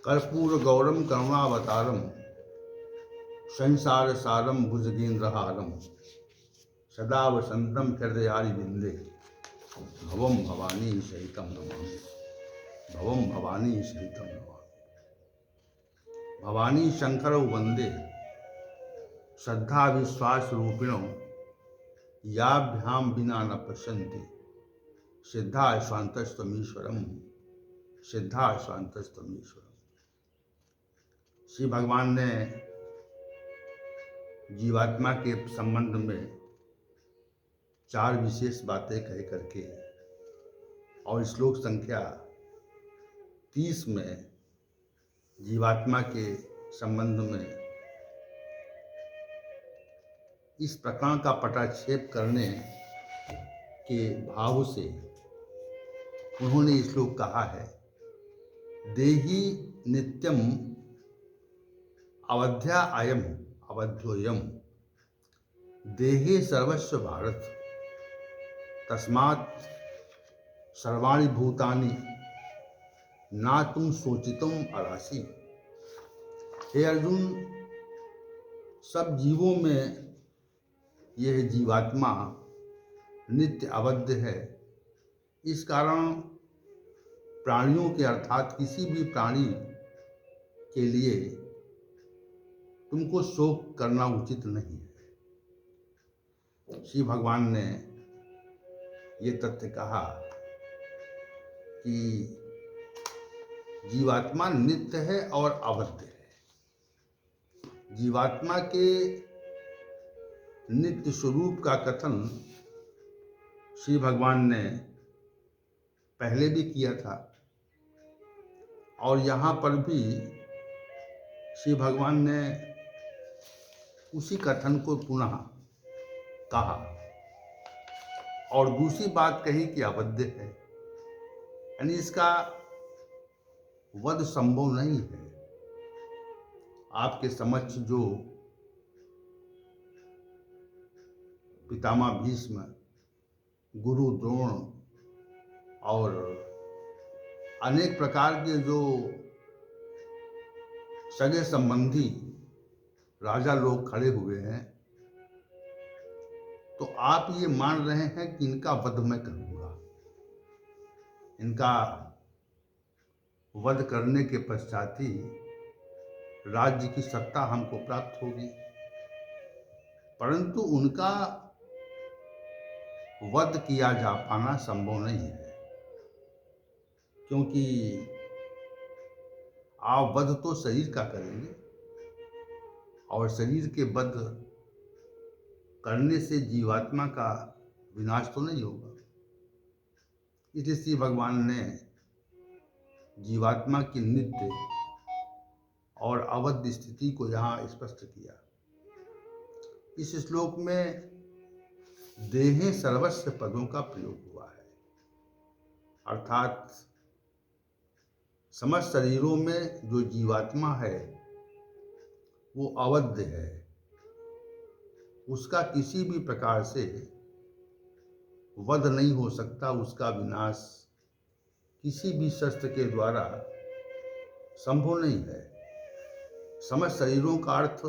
कर्पूर गौरम करुणावतारम संसार सारम भुजगेन्द्रहारम सदा वसंतम हृदयारि विंदे भवम भवानी सहितम नमामि। भवम भवानी सहितम नमामि। भवानी शंकर वंदे श्रद्धा विश्वास रूपिणो याभ्याम बिना न पश्यन्ति सिद्धा स्वांतस्तमीश्वरम सिद्धा स्वांतस्तमीश्वरम। श्री भगवान ने जीवात्मा के संबंध में 4 विशेष बातें कह करके और श्लोक संख्या 30 में जीवात्मा के संबंध में इस प्रकार का पटाक्षेप करने के भाव से उन्होंने श्लोक कहा है, देहि नित्यम अवध्या अयम अवध्योयम देहे सर्वस्व भारत तस्मात् सर्वाणि भूतानि ना तुम सोचितुम अरासी। हे अर्जुन, सब जीवों में यह जीवात्मा नित्य अवध्य है। इस कारण प्राणियों के अर्थात किसी भी प्राणी के लिए तुमको शोक करना उचित नहीं है। श्री भगवान ने ये तथ्य कहा कि जीवात्मा नित्य है और अवध्य है। जीवात्मा के नित्य स्वरूप का कथन श्री भगवान ने पहले भी किया था और यहाँ पर भी श्री भगवान ने उसी कथन को पुनः कहा और दूसरी बात कही कि अवध्य है, यानी इसका वध संभव नहीं है। आपके समक्ष जो पितामह भीष्म, गुरु द्रोण और अनेक प्रकार के जो सगे संबंधी राजा लोग खड़े हुए हैं, तो आप ये मान रहे हैं कि इनका वध मैं करूंगा, इनका वध करने के पश्चात ही राज्य की सत्ता हमको प्राप्त होगी। परंतु उनका वध किया जा पाना संभव नहीं है, क्योंकि आप वध तो शरीर का करेंगे और शरीर के वध करने से जीवात्मा का विनाश तो नहीं होगा। इसलिए श्री भगवान ने जीवात्मा की नित्य और अवध्य स्थिति को यहाँ स्पष्ट किया। इस श्लोक में देहे सर्वस्व पदों का प्रयोग हुआ है, अर्थात समस्त शरीरों में जो जीवात्मा है वो अवध्य है, उसका किसी भी प्रकार से वध नहीं हो सकता, उसका विनाश किसी भी शस्त्र के द्वारा संभव नहीं है। समस्त शरीरों का अर्थ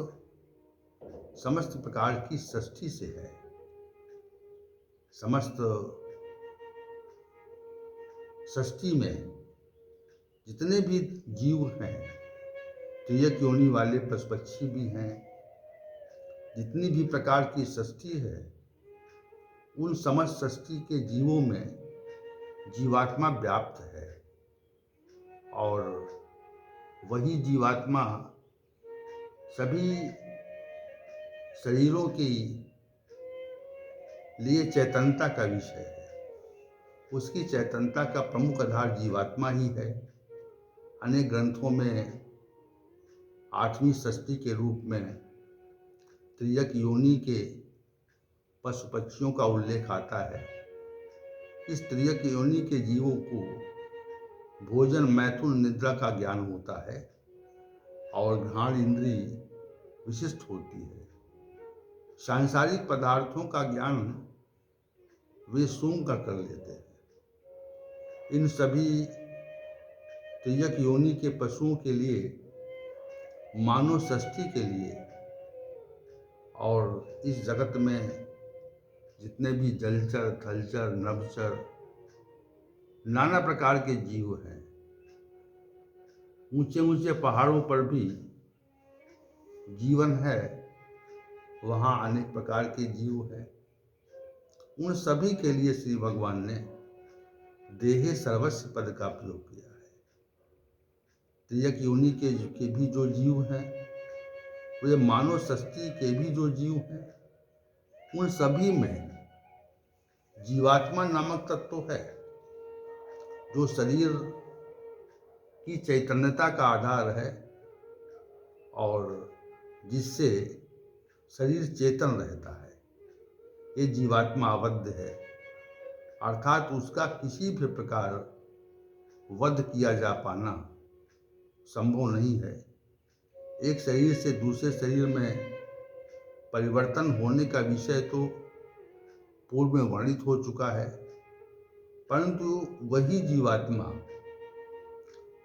समस्त प्रकार की सृष्टि से है। समस्त सृष्टि में जितने भी जीव हैं, त्रियक योनि वाले पशु पक्षी भी हैं, जितनी भी प्रकार की सृष्टि है, उन समस्त सृष्टि के जीवों में जीवात्मा व्याप्त है और वही जीवात्मा सभी शरीरों के लिए चैतन्यता का विषय है। उसकी चैतन्यता का प्रमुख आधार जीवात्मा ही है। अनेक ग्रंथों में 8वीं सृष्टि के रूप में त्रियक योनि के पशु पक्षियों का उल्लेख आता है। इस त्रियक योनि के जीवों को भोजन, मैथुन, निद्रा का ज्ञान होता है और घ्राण इंद्री विशिष्ट होती है। सांसारिक पदार्थों का ज्ञान वे सूंघ कर लेते हैं। इन सभी तिर्यक योनि के पशुओं के लिए, मानव सृष्टि के लिए और इस जगत में जितने भी जलचर, थलचर, नभचर, नाना प्रकार के जीव हैं, ऊंचे ऊंचे पहाड़ों पर भी जीवन है, वहाँ अनेक प्रकार के जीव हैं। उन सभी के लिए श्री भगवान ने देहे सर्वस्व पद का प्रयोग किया है। तिर्यक योनि के भी जो जीव हैं, वे मानव सृष्टि के भी जो जीव हैं, उन सभी में जीवात्मा नामक तत्व है, जो शरीर की चैतन्यता का आधार है और जिससे शरीर चेतन रहता है। ये जीवात्मा अवध्य है, अर्थात उसका किसी भी प्रकार वध किया जा पाना संभव नहीं है। एक शरीर से दूसरे शरीर में परिवर्तन होने का विषय तो पूर्व में वर्णित हो चुका है, परंतु वही जीवात्मा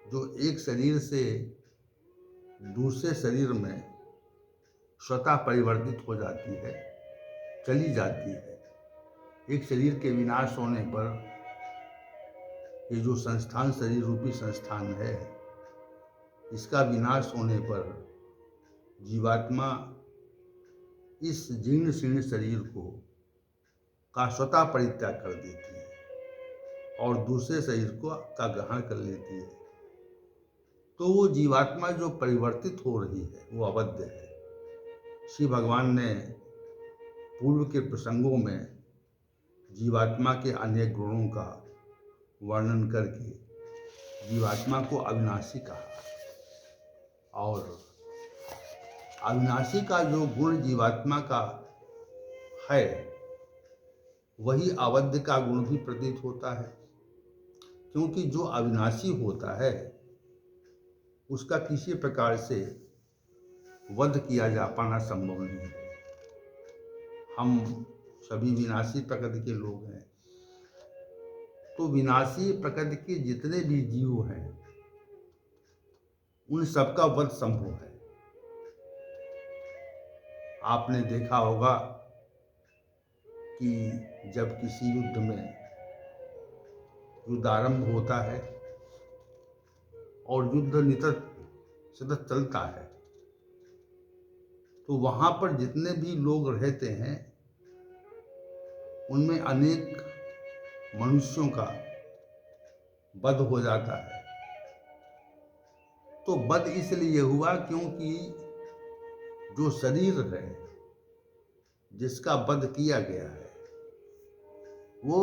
जो एक शरीर से दूसरे शरीर में स्वतः परिवर्तित हो जाती है, चली जाती है। एक शरीर के विनाश होने पर ये जो संस्थान शरीर रूपी संस्थान है, इसका विनाश होने पर जीवात्मा इस जीर्ण शीर्ण शरीर को का स्वतः परित्याग कर देती है और दूसरे शरीर को का ग्रहण कर लेती है। तो वो जीवात्मा जो परिवर्तित हो रही है वो अवध्य है। श्री भगवान ने पूर्व के प्रसंगों में जीवात्मा के अनेक गुणों का वर्णन करके जीवात्मा को अविनाशी कहा और अविनाशी का जो गुण जीवात्मा का है वही अवध्य का गुण भी प्रतीत होता है, क्योंकि जो अविनाशी होता है उसका किसी प्रकार से वध किया जा पाना संभव नहीं है। हम सभी विनाशी प्रकृति के लोग हैं, तो विनाशी प्रकृति के जितने भी जीव हैं उन सबका वध संभव है। आपने देखा होगा कि जब किसी युद्ध में युद्ध आरंभ होता है और युद्ध निरंतर सतत चलता है, तो वहाँ पर जितने भी लोग रहते हैं उनमें अनेक मनुष्यों का वध हो जाता है। तो वध इसलिए हुआ क्योंकि जो शरीर है जिसका वध किया गया है वो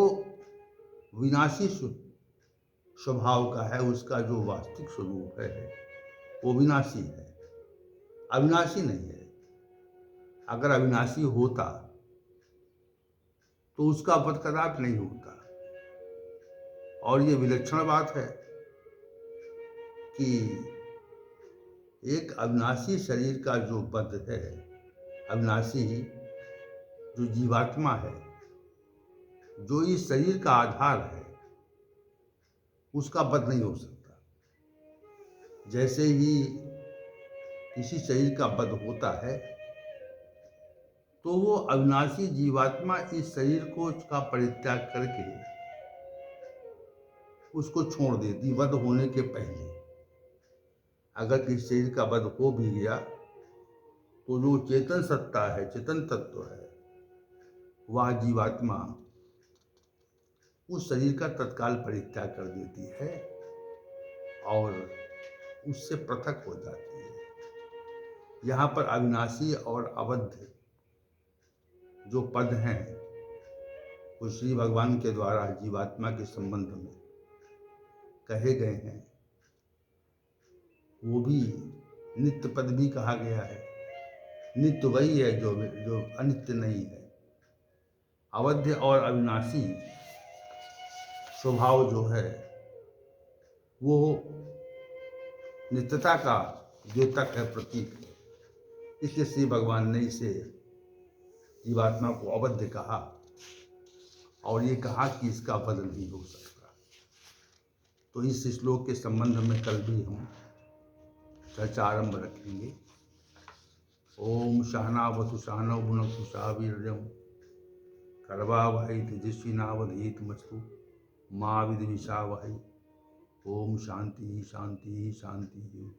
विनाशी स्वभाव का है, उसका जो वास्तविक स्वरूप है वो विनाशी है, अविनाशी नहीं है। अगर अविनाशी होता तो उसका वध कदापि नहीं होता। और ये विलक्षण बात है कि एक अविनाशी शरीर का जो वध है, अविनाशी जो जीवात्मा है, जो इस शरीर का आधार है, उसका वध नहीं हो सकता। जैसे ही किसी शरीर का वध होता है तो वो अविनाशी जीवात्मा इस शरीर को का परित्याग करके उसको छोड़ देती वध होने के पहले। अगर किसी शरीर का वध हो भी गया तो जो चेतन सत्ता है, चेतन तत्व है, वह जीवात्मा उस शरीर का तत्काल परित्याग कर देती है और उससे पृथक हो जाती है। यहाँ पर अविनाशी और अवध्य जो पद हैं वो श्री भगवान के द्वारा जीवात्मा के संबंध में कहे गए हैं। वो भी नित्य पद भी कहा गया है। नित्य वही है जो अनित्य नहीं है। अवध्य और अविनाशी स्वभाव जो है वो नित्यता का द्योतक है, प्रतीक है। इसलिए श्री भगवान ने इसे जीवात्मा को अवध्य कहा और ये कहा कि इसका वध नहीं हो सकता। तो इस श्लोक के संबंध में कल भी हम चर्चा आरंभ रखेंगे। ओम सहनावतु सहनौ भुनक्तु सह वीर्यं करवावहै तेजस्विनावधीतमस्तु मा विद्विषावहै। ओम शांति शांति शांति।